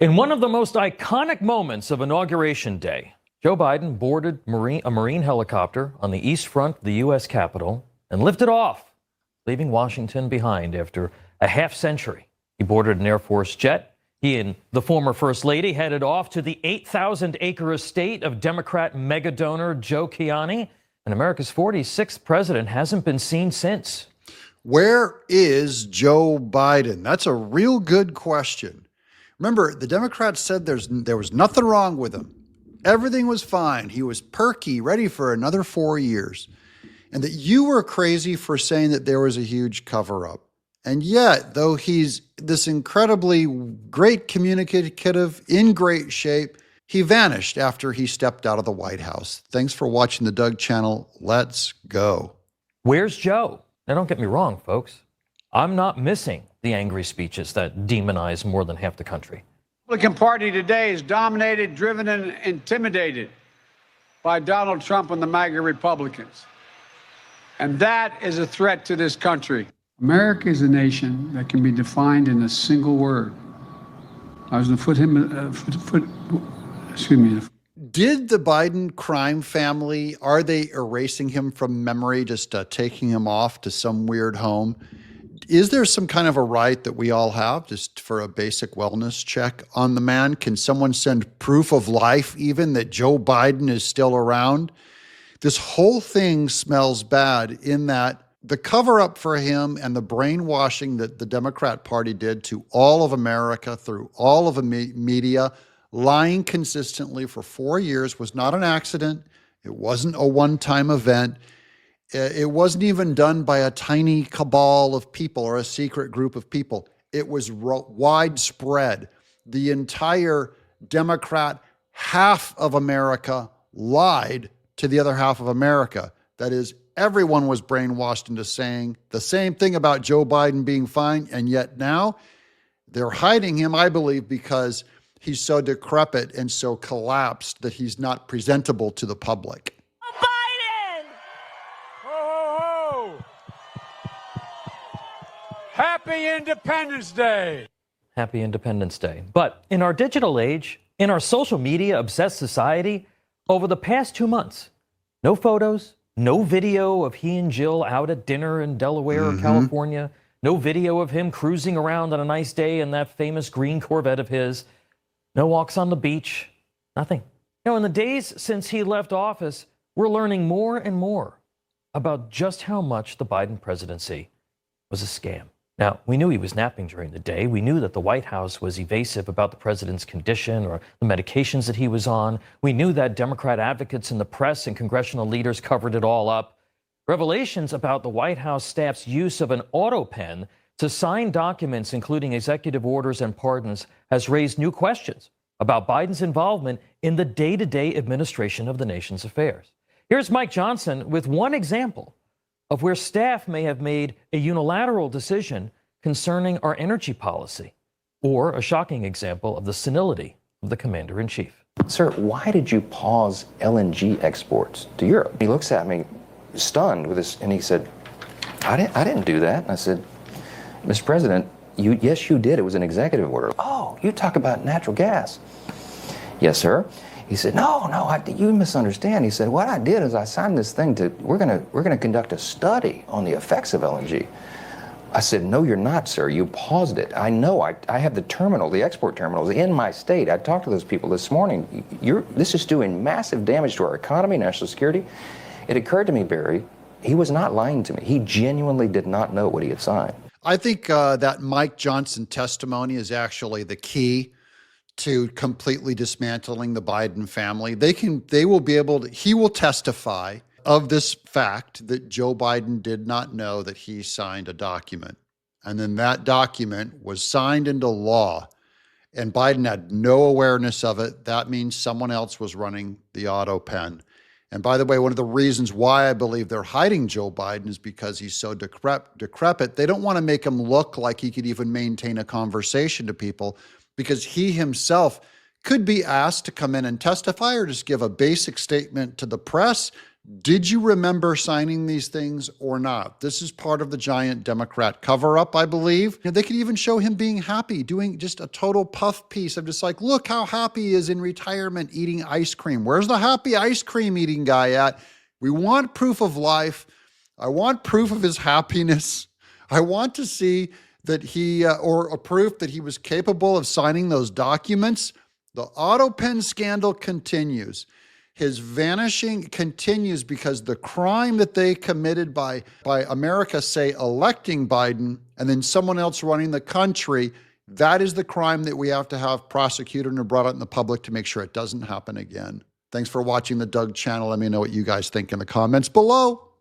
In one of the most iconic moments of Inauguration Day, Joe Biden boarded a Marine helicopter on the east front of the U.S. Capitol and lifted off, leaving Washington behind after a half century. He boarded an Air Force jet. He and the former First Lady headed off to the 8,000-acre estate of Democrat mega-donor Joe Kiani, and America's 46th president hasn't been seen since. Where is Joe Biden? That's a real good question. Remember, the Democrats said there was nothing wrong with him. Everything was fine. He was perky, ready for another 4 years. And that you were crazy for saying that there was a huge cover-up. And yet, though he's this incredibly great communicative, in great shape, he vanished after he stepped out of the White House. Thanks for watching the Doug channel. Let's go. Where's Joe? Now, don't get me wrong, folks. I'm not missing the angry speeches that demonize more than half the country. The Republican Party today is dominated, driven, and intimidated by Donald Trump and the MAGA Republicans. And that is a threat to this country. America is a nation that can be defined in a single word. I was going to Did the Biden crime family, are they erasing him from memory, just taking him off to some weird home? Is there some kind of a right that we all have just for a basic wellness check on the man? Can someone send proof of life even that Joe Biden is still around? This whole thing smells bad in that the cover up for him and the brainwashing that the Democrat Party did to all of America through all of the media, lying consistently for 4 years, was not an accident. It wasn't a one-time event. It wasn't even done by a tiny cabal of people or a secret group of people. It was widespread. The entire Democrat half of America lied to the other half of America. That is, everyone was brainwashed into saying the same thing about Joe Biden being fine, and yet now they're hiding him, I believe, because he's so decrepit and so collapsed that he's not presentable to the public. Biden! Ho, ho, ho! Happy Independence Day! Happy Independence Day. But in our digital age, in our social media obsessed society, over the past 2 months, no photos, no video of he and Jill out at dinner in Delaware or California, no video of him cruising around on a nice day in that famous green Corvette of his, no walks on the beach, nothing. In the days since he left office, we're learning more and more about just how much the Biden presidency was a scam. Now, we knew he was napping during the day. We knew that the White House was evasive about the president's condition or the medications that he was on. We knew that Democrat advocates in the press and congressional leaders covered it all up. Revelations about the White House staff's use of an autopen to sign documents, including executive orders and pardons, has raised new questions about Biden's involvement in the day-to-day administration of the nation's affairs. Here's Mike Johnson with one example of where staff may have made a unilateral decision concerning our energy policy, or a shocking example of the senility of the commander-in-chief. Sir, why did you pause LNG exports to Europe? He looks at me stunned with this, and he said, I didn't do that. And I said, Mr. President, yes, you did. It was an executive order. Oh, you talk about natural gas. Yes, sir. He said, no, you misunderstand. He said, what I did is I signed this thing we're gonna conduct a study on the effects of LNG. I said, no, you're not, sir. You paused it. I know. I have the export terminals in my state. I talked to those people this morning. This is doing massive damage to our economy, national security. It occurred to me, Barry, he was not lying to me. He genuinely did not know what he had signed. I think that Mike Johnson testimony is actually the key to completely dismantling the Biden family. He will testify of this fact that Joe Biden did not know that he signed a document. And then that document was signed into law, and Biden had no awareness of it. That means someone else was running the autopen. And by the way, one of the reasons why I believe they're hiding Joe Biden is because he's so decrepit. They don't want to make him look like he could even maintain a conversation to people, because he himself could be asked to come in and testify or just give a basic statement to the press. Did you remember signing these things or not? This is part of the giant Democrat cover-up, I believe. They could even show him being happy, doing just a total puff piece of just like, look how happy he is in retirement eating ice cream. Where's the happy ice cream eating guy at? We want proof of life. I want proof of his happiness. I want to see that he, or a proof that he was capable of signing those documents. The autopen scandal continues. His vanishing continues because the crime that they committed by America, say, electing Biden and then someone else running the country, that is the crime that we have to have prosecuted and brought out in the public to make sure it doesn't happen again. Thanks for watching the Doug channel. Let me know what you guys think in the comments below.